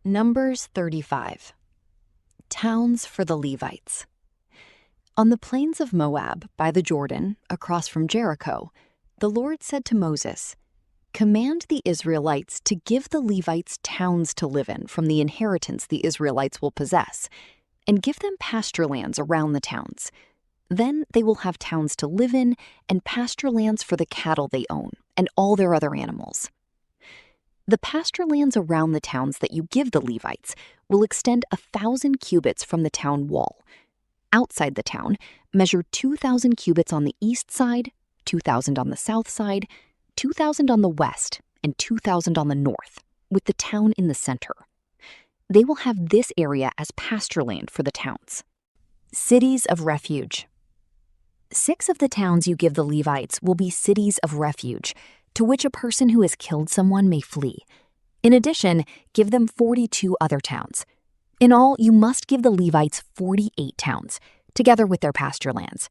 Numbers 35. Towns for the Levites. On the plains of Moab, by the Jordan, across from Jericho, the Lord said to Moses, "Command the Israelites to give the Levites towns to live in from the inheritance the Israelites will possess, and give them pasture lands around the towns. Then they will have towns to live in and pasture lands for the cattle they own and all their other animals. The pasture lands around the towns that you give the Levites will extend 1,000 cubits from the town wall. Outside the town, measure 2,000 cubits on the east side, 2,000 on the south side, 2,000 on the west, and 2,000 on the north, with the town in the center. They will have this area as pasture land for the towns." Cities of refuge. 6 of the towns you give the Levites will be cities of refuge, to which a person who has killed someone may flee. In addition, give them 42 other towns. In all, you must give the Levites 48 towns, together with their pasture lands.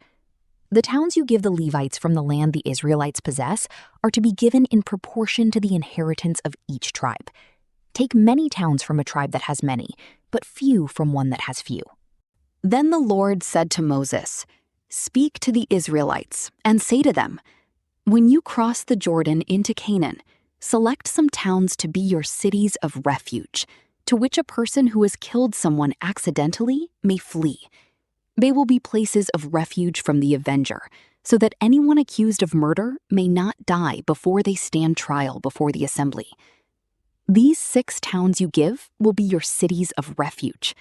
The towns you give the Levites from the land the Israelites possess are to be given in proportion to the inheritance of each tribe. Take many towns from a tribe that has many, but few from one that has few. Then the Lord said to Moses, "Speak to the Israelites and say to them, 'When you cross the Jordan into Canaan, select some towns to be your cities of refuge, to which a person who has killed someone accidentally may flee. They will be places of refuge from the avenger, so that anyone accused of murder may not die before they stand trial before the assembly. These 6 towns you give will be your cities of refuge.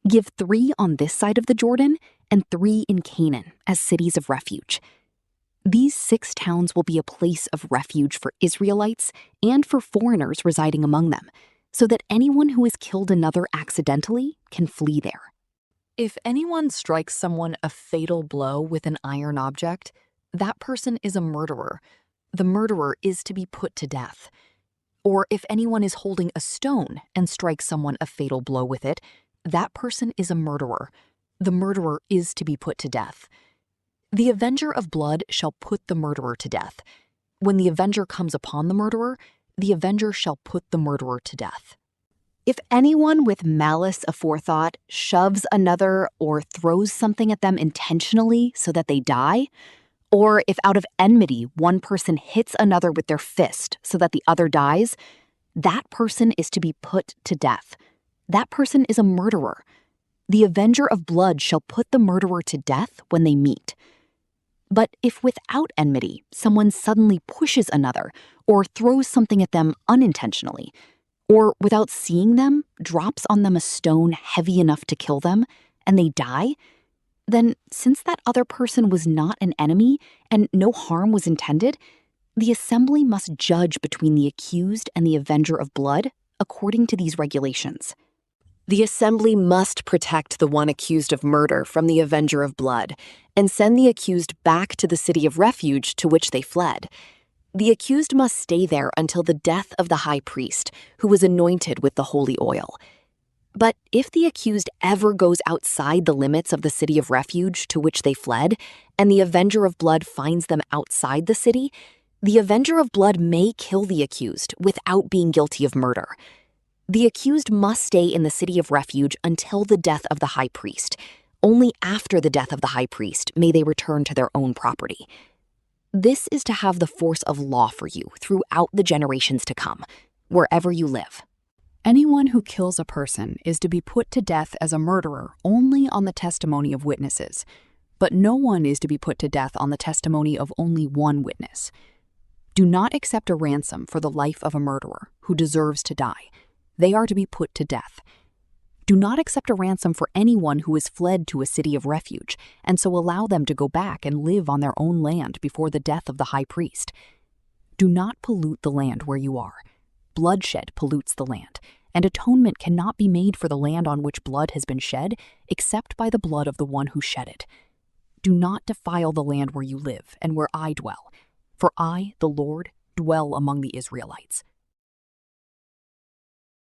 Give 3 on this side of the Jordan and 3 in Canaan as cities of refuge. These 6 towns will be a place of refuge for Israelites and for foreigners residing among them, so that anyone who has killed another accidentally can flee there. If anyone strikes someone a fatal blow with an iron object, that person is a murderer. The murderer is to be put to death. Or if anyone is holding a stone and strikes someone a fatal blow with it, that person is a murderer. The murderer is to be put to death. The avenger of blood shall put the murderer to death. When the avenger comes upon the avenger shall put the murderer to death. If anyone with malice aforethought shoves another or throws something at them intentionally so that they die, or if out of enmity one person hits another with their fist so that the other dies, that person is to be put to death. That person is a murderer. The avenger of blood shall put the murderer to death when they meet. But if without enmity someone suddenly pushes another or throws something at them unintentionally, or without seeing them drops on them a stone heavy enough to kill them, and they die, then since that other person was not an enemy and no harm was intended, the assembly must judge between the accused and the avenger of blood according to these regulations. The assembly must protect the one accused of murder from the avenger of blood and send the accused back to the city of refuge to which they fled. The accused must stay there until the death of the high priest, who was anointed with the holy oil. But if the accused ever goes outside the limits of the city of refuge to which they fled, and the avenger of blood finds them outside the city, the avenger of blood may kill the accused without being guilty of murder. The accused must stay in the city of refuge until the death of the high priest. Only after the death of the high priest may they return to their own property. This is to have the force of law for you throughout the generations to come, wherever you live. Anyone who kills a person is to be put to death as a murderer only on the testimony of witnesses, but no one is to be put to death on the testimony of only one witness. Do not accept a ransom for the life of a murderer who deserves to die. They are to be put to death. Do not accept a ransom for anyone who has fled to a city of refuge, and so allow them to go back and live on their own land before the death of the high priest. Do not pollute the land where you are. Bloodshed pollutes the land, and atonement cannot be made for the land on which blood has been shed, except by the blood of the one who shed it. Do not defile the land where you live and where I dwell, for I, the Lord, dwell among the Israelites.